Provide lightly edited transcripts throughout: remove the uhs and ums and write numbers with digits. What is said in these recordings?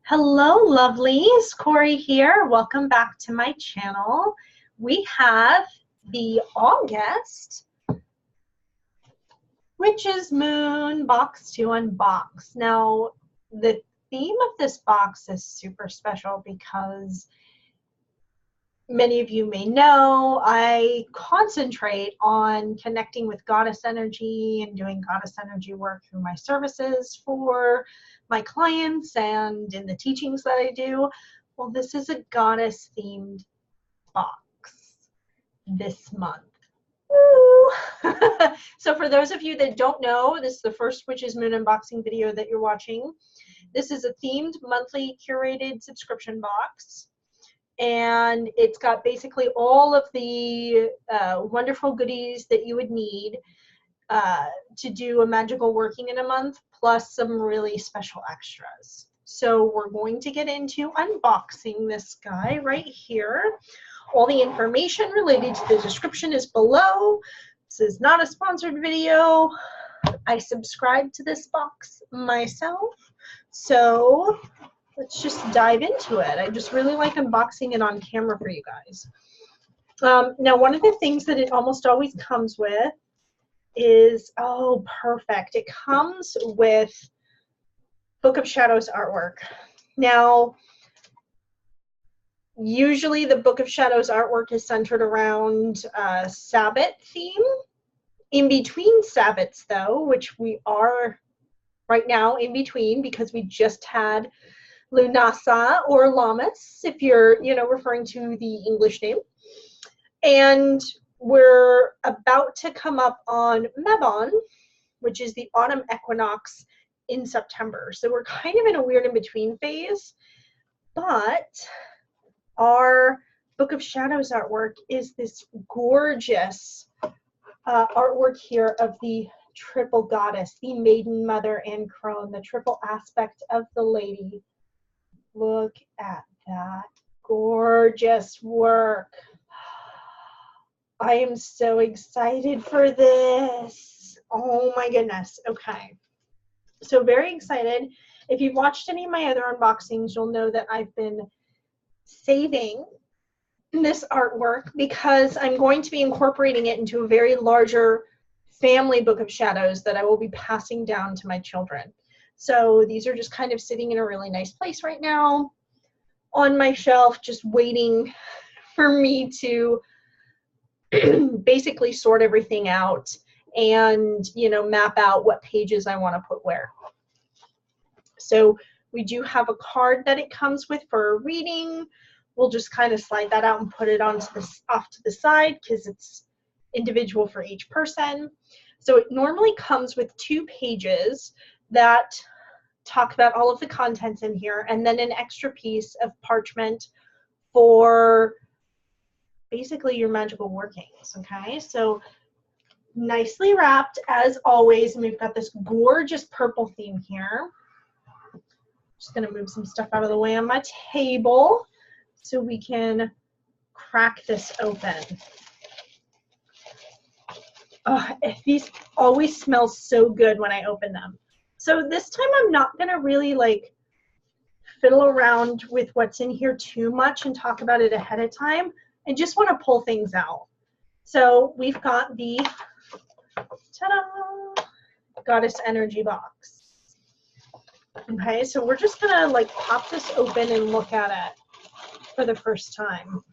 Hello, lovelies. Corey here. Welcome back to my channel. We have the August Witch's Moon box to unbox. Now, the theme of this box is super special because many of you may know I concentrate on connecting with goddess energy and doing goddess energy work through my services for my clients and in the teachings that I do. Well, this is a goddess themed box this month. Woo! So for those of you that don't know, this is the first Witch's Moon unboxing video that you're watching. This is a themed monthly curated subscription box. And it's got basically all of the wonderful goodies that you would need to do a magical working in a month, plus some really special extras. So we're going to get into unboxing this guy right here. All the information related to the description is below. This is not a sponsored video. I subscribe to this box myself. So let's just dive into it. I just really like unboxing it on camera for you guys. Now, one of the things that it almost always comes with is, oh, perfect. It comes with Book of Shadows artwork. Now, usually the Book of Shadows artwork is centered around Sabbath theme. In between Sabbats, though, which we are right now in between because we just had Lunasa or Lammas, if you're, referring to the English name. And we're about to come up on Mabon, which is the autumn equinox in September. So we're kind of in a weird in-between phase, but our Book of Shadows artwork is this gorgeous artwork here of the triple goddess, the maiden, mother, and crone, the triple aspect of the lady. Look at that gorgeous work. I am so excited for this. Oh my goodness. Okay. So very excited. If you've watched any of my other unboxings, you'll know that I've been saving this artwork because I'm going to be incorporating it into a very larger family Book of Shadows that I will be passing down to my children. So these are just kind of sitting in a really nice place right now on my shelf, just waiting for me to basically sort everything out and, map out what pages I want to put where. So we do have a card that it comes with for a reading. We'll just kind of slide that out and put it off to the side because it's individual for each person. So it normally comes with 2 pages that talk about all of the contents in here, and then an extra piece of parchment for basically your magical workings. Okay, so nicely wrapped as always, and we've got this gorgeous purple theme here. Just gonna move some stuff out of the way on my table so we can crack this open. These always smell so good when I open them. So this time I'm not gonna really fiddle around with what's in here too much and talk about it ahead of time. I just want to pull things out. So we've got the ta-da, Goddess Energy box. Okay, so we're just gonna pop this open and look at it for the first time.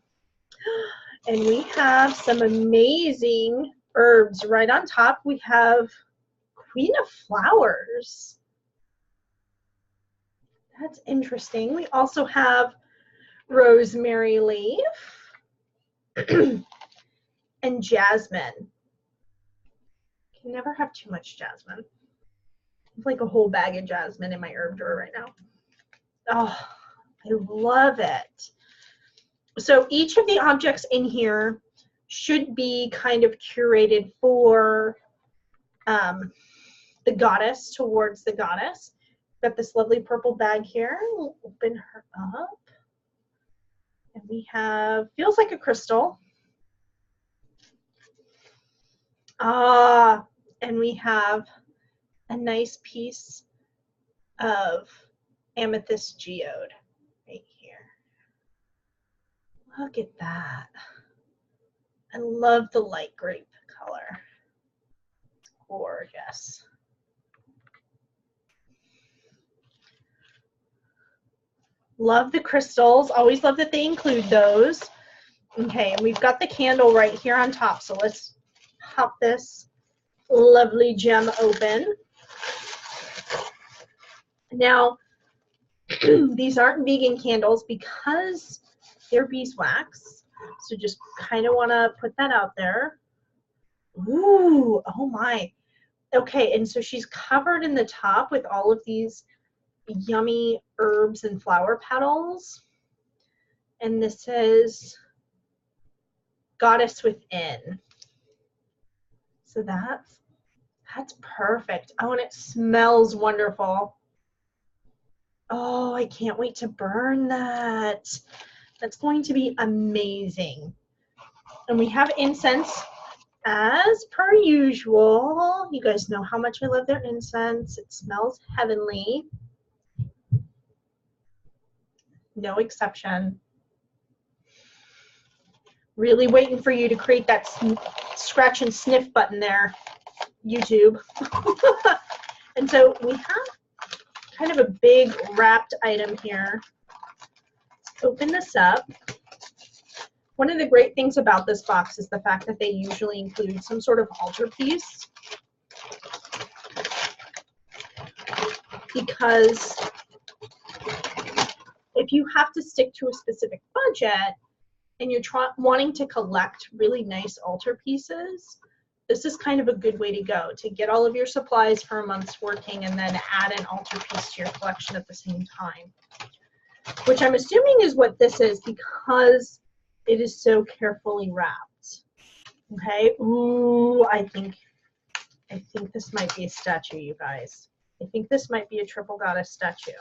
And we have some amazing herbs right on top. We have Queen of Flowers. That's interesting. We also have rosemary leaf and jasmine. Can never have too much jasmine. It's like a whole bag of jasmine in my herb drawer right now. Oh, I love it. So each of the objects in here should be kind of curated for the goddess, towards the goddess. Got this lovely purple bag here. We'll open her up. And we have, feels like a crystal. And we have a nice piece of amethyst geode right here. Look at that. I love the light grape color. It's gorgeous. Love the crystals. Always love that they include those. Okay, and we've got the candle right here on top. So let's pop this lovely gem open. Now, these aren't vegan candles because they're beeswax. So just kind of want to put that out there. Ooh, oh my. Okay, and so she's covered in the top with all of these yummy herbs and flower petals. And this says Goddess Within. So that's perfect. Oh, and it smells wonderful. Oh, I can't wait to burn that. That's going to be amazing. And we have incense as per usual. You guys know how much I love their incense. It smells heavenly. No exception. Really waiting for you to create that scratch and sniff button there, YouTube. And so we have kind of a big wrapped item here. Let's open this up. One of the great things about this box is the fact that they usually include some sort of altarpiece, because if you have to stick to a specific budget and you're wanting to collect really nice altarpieces, this is kind of a good way to go, to get all of your supplies for a month's working and then add an altarpiece to your collection at the same time, which I'm assuming is what this is because it is so carefully wrapped. Okay. Ooh, I think this might be a statue, you guys. I think this might be a triple goddess statue.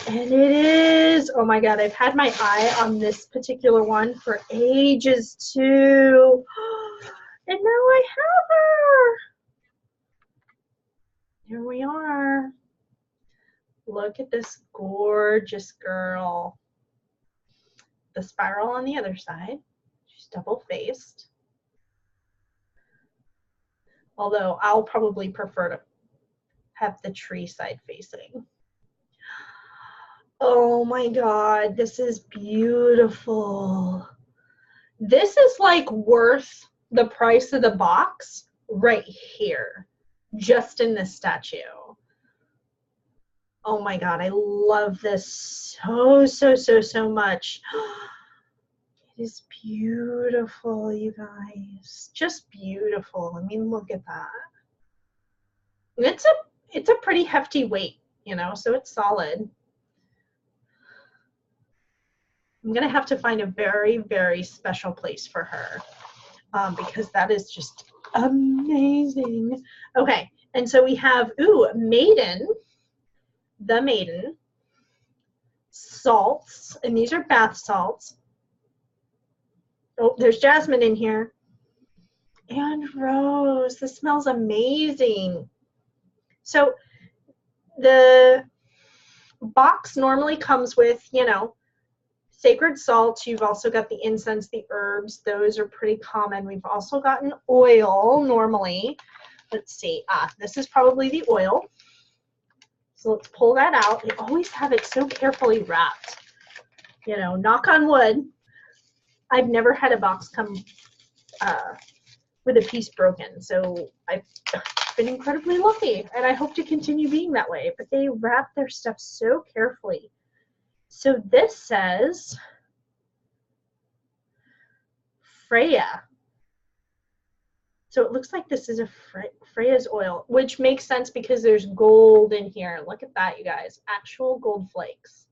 And it is. Oh my God, I've had my eye on this particular one for ages too. And now I have her. Here we are. Look at this gorgeous girl. The spiral on the other side. She's double-faced. Although I'll probably prefer to have the tree side facing. Oh my God, this is beautiful. This is like worth the price of the box right here, just in this statue. Oh my God, I love this so, so, so, so much. It is beautiful, you guys. Just beautiful. I mean, look at that. It's a pretty hefty weight, you know, so it's solid. I'm going to have to find a very, very special place for her because that is just amazing. Okay, and so we have, ooh, Maiden, the Maiden, salts, and these are bath salts. Oh, there's jasmine in here. And rose. This smells amazing. So the box normally comes with, you know, sacred salts. You've also got the incense, the herbs. Those are pretty common. We've also gotten oil normally. Let's see. This is probably the oil. So let's pull that out. They always have it so carefully wrapped. You know, knock on wood. I've never had a box come with a piece broken. So I've been incredibly lucky, and I hope to continue being that way. But they wrap their stuff so carefully. So this says Freya. So it looks like this is a Freya's oil, which makes sense because there's gold in here. Look at that, you guys. Actual gold flakes.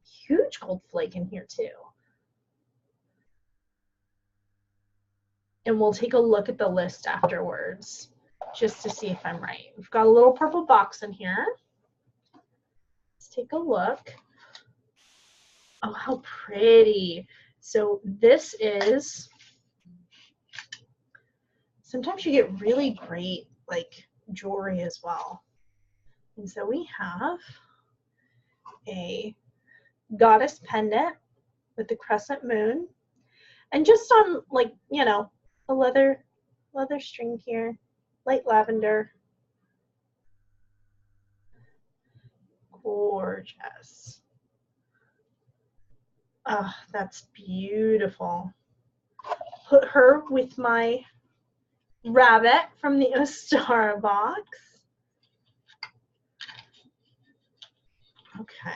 Huge gold flake in here too. And we'll take a look at the list afterwards just to see if I'm right. We've got a little purple box in here. Let's take a look. Oh, how pretty. So this is, sometimes you get really great like jewelry as well. And so we have a goddess pendant with the crescent moon, and just on, like, you know, a leather string here, light lavender. Gorgeous. Ah, that's beautiful. Put her with my rabbit from the Ostara box. Okay.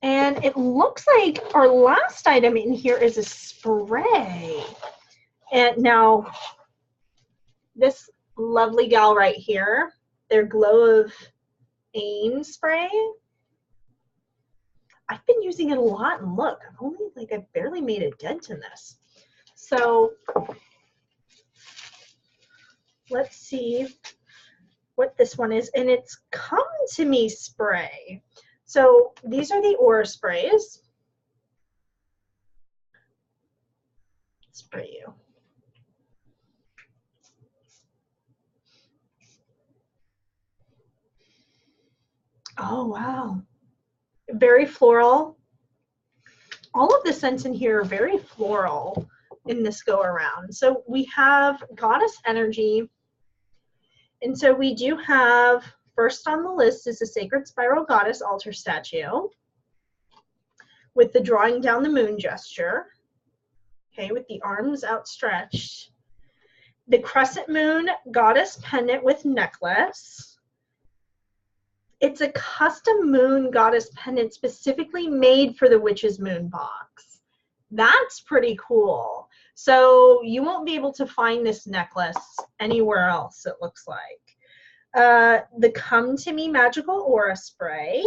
And it looks like our last item in here is a spray. And now, this lovely gal right here, their Glow of Ain spray, I've been using it a lot, and look, I barely made a dent in this. So let's see what this one is, and it's Come to Me spray. So these are the aura sprays. Spray you. Oh, wow. Very floral. All of the scents in here are very floral in this go around. So we have goddess energy. And so we do have, first on the list is the Sacred Spiral Goddess altar statue with the drawing down the moon gesture, okay, with the arms outstretched. The crescent moon goddess pendant with necklace. It's a custom moon goddess pendant specifically made for the Witch's Moon box. That's pretty cool. So you won't be able to find this necklace anywhere else, it looks like. The Come to Me Magical Aura Spray.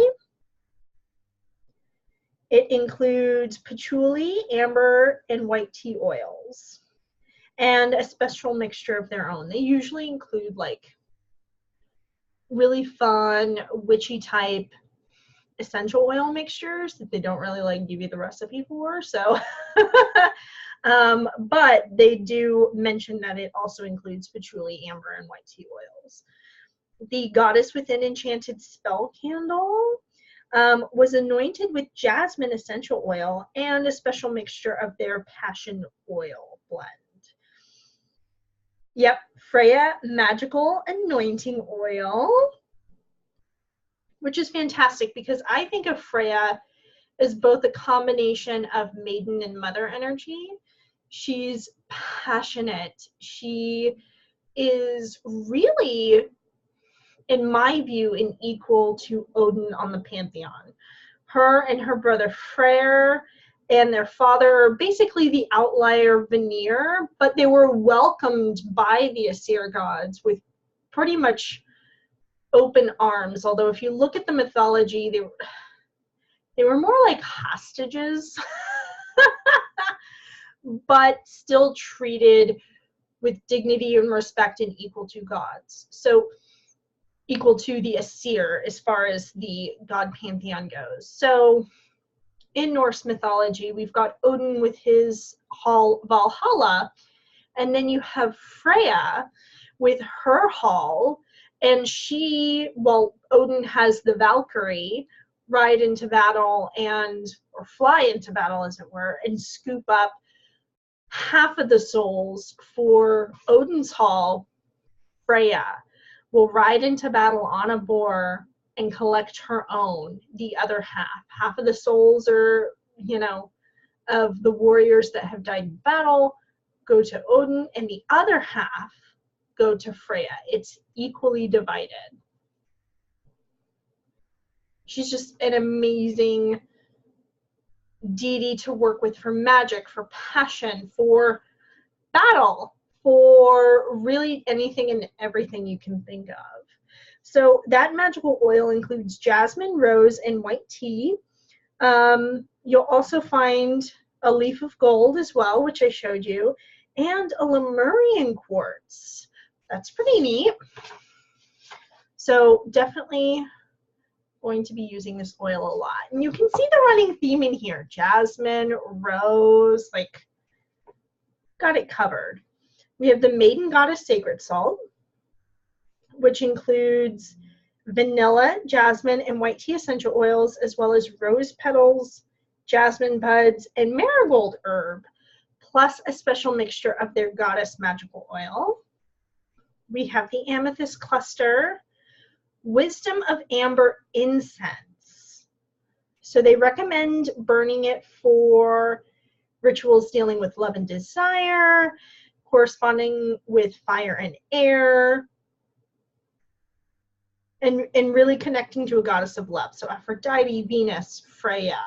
It includes patchouli, amber, and white tea oils, and a special mixture of their own. They usually include like really fun witchy type essential oil mixtures that they don't really like give you the recipe for. So but they do mention that it also includes patchouli, amber, and white tea oils. The Goddess Within Enchanted Spell Candle was anointed with jasmine essential oil and a special mixture of their passion oil blend. Yep, Freya Magical Anointing Oil, which is fantastic because I think of Freya as both a combination of maiden and mother energy. She's passionate. She is really, in my view, an equal to Odin on the pantheon. Her and her brother Freyr and their father are basically the outlier Vanir, but they were welcomed by the Aesir gods with pretty much open arms. Although if you look at the mythology, they were more like hostages, but still treated with dignity and respect and equal to gods. So equal to the Aesir as far as the god pantheon goes. So in Norse mythology, we've got Odin with his Valhalla, and then you have Freya with her hall, and Odin has the Valkyrie ride into battle or fly into battle, as it were, and scoop up half of the souls for Odin's hall. Freya will ride into battle on a boar and collect her own, the other half. Half of the souls are, of the warriors that have died in battle go to Odin, and the other half go to Freya. It's equally divided. She's just an amazing deity to work with for magic, for passion, for battle, for really anything and everything you can think of. So that magical oil includes jasmine, rose, and white tea. You'll also find a leaf of gold as well, which I showed you, and a Lemurian quartz. That's pretty neat. So definitely going to be using this oil a lot. And you can see the running theme in here. Jasmine, rose, got it covered. We have the Maiden Goddess Sacred Salt, which includes vanilla, jasmine, and white tea essential oils, as well as rose petals, jasmine buds, and marigold herb, plus a special mixture of their goddess magical oil. We have the amethyst cluster, wisdom of amber incense. So they recommend burning it for rituals dealing with love and desire, corresponding with fire and air, and really connecting to a goddess of love. So Aphrodite, Venus, Freya.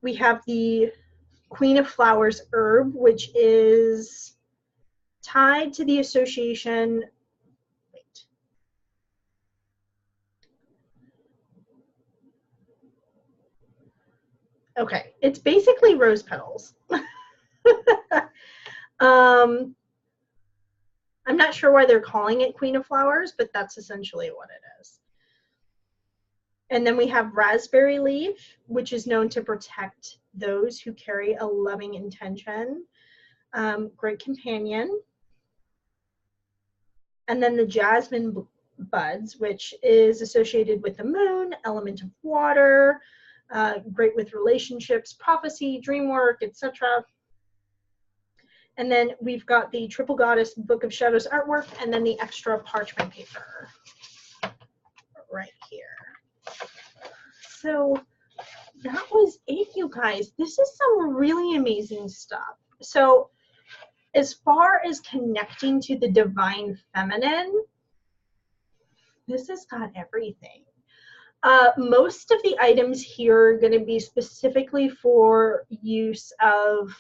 We have the Queen of Flowers herb, which is tied to the association. Wait. Okay, it's basically rose petals. I'm not sure why they're calling it Queen of Flowers, but that's essentially what it is. And then we have raspberry leaf, which is known to protect those who carry a loving intention. Great companion. And then the jasmine buds, which is associated with the moon, element of water, great with relationships, prophecy, dream work, etc. And then we've got the Triple Goddess Book of Shadows artwork, and then the extra parchment paper right here. So that was it, you guys. This is some really amazing stuff. So as far as connecting to the divine feminine, this has got everything. Most of the items here are going to be specifically for use of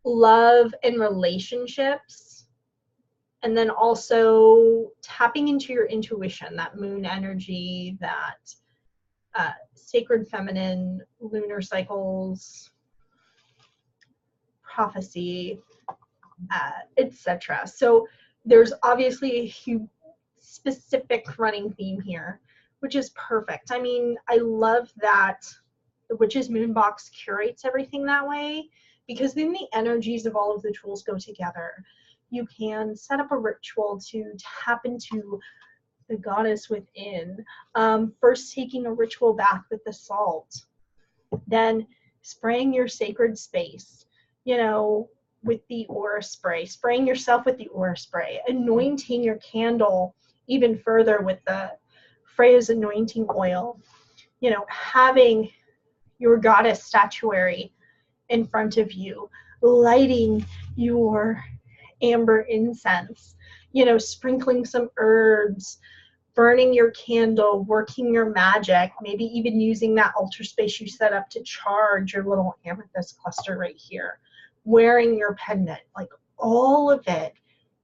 love and relationships, and then also tapping into your intuition, that moon energy, that sacred feminine, lunar cycles, prophecy, etc. So there's obviously a huge specific running theme here, which is perfect. I mean, I love that the Witch's Moon box curates everything that way, because then the energies of all of the tools go together. You can set up a ritual to tap into the goddess within. First taking a ritual bath with the salt, then spraying your sacred space, you know, with the aura spray, spraying yourself with the aura spray, anointing your candle even further with the Freya's anointing oil, you know, having your goddess statuary in front of you, lighting your amber incense, you know, sprinkling some herbs, burning your candle, working your magic, maybe even using that altar space you set up to charge your little amethyst cluster right here, wearing your pendant. Like, all of it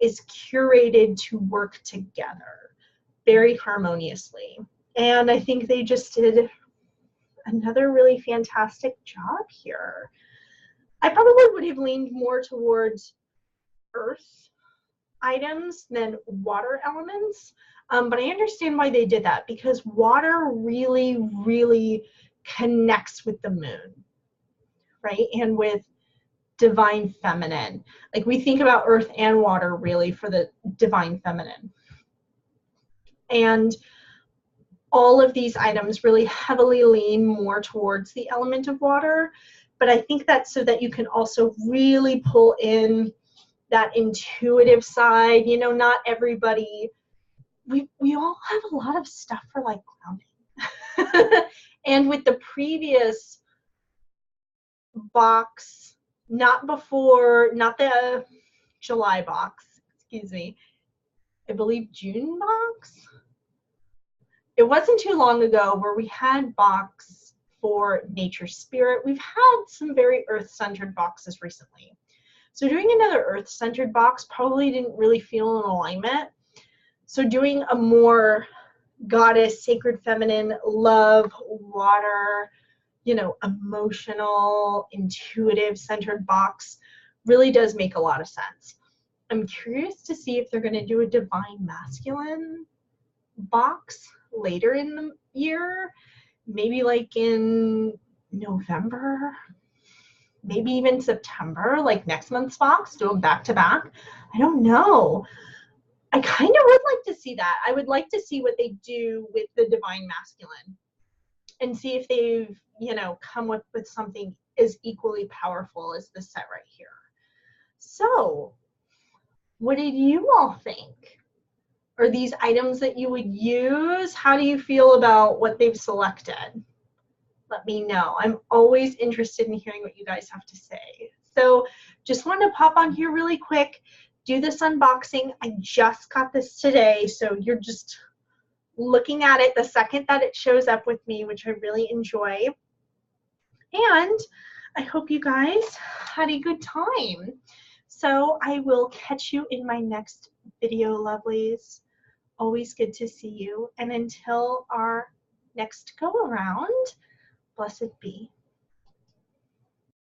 is curated to work together very harmoniously. And I think they just did another really fantastic job here. I probably would have leaned more towards earth items than water elements, but I understand why they did that, because water really, really connects with the moon, right? And with divine feminine. Like, we think about earth and water really for the divine feminine. And all of these items really heavily lean more towards the element of water, but I think that's so that you can also really pull in that intuitive side. You know, not everybody, we all have a lot of stuff for like grounding. And with the previous box, not the July box, excuse me, I believe June box, it wasn't too long ago where we had box for nature spirit. We've had some very earth-centered boxes recently. So doing another earth-centered box probably didn't really feel in alignment. So doing a more goddess, sacred feminine, love, water, you know, emotional, intuitive centered box really does make a lot of sense. I'm curious to see if they're going to do a divine masculine box later in the year, maybe like in November. maybe even September, like next month's box, do them back to back. I don't know. I kind of would like to see that. I would like to see what they do with the Divine Masculine and see if they've, you know, come up with something as equally powerful as this set right here. So, what did you all think? Are these items that you would use? How do you feel about what they've selected? Let me know. I'm always interested in hearing what you guys have to say. So just want to pop on here really quick, do this unboxing. I just got this today, so you're just looking at it the second that it shows up with me, which I really enjoy. And I hope you guys had a good time. So I will catch you in my next video, lovelies. Always good to see you. And until our next go around, blessed be.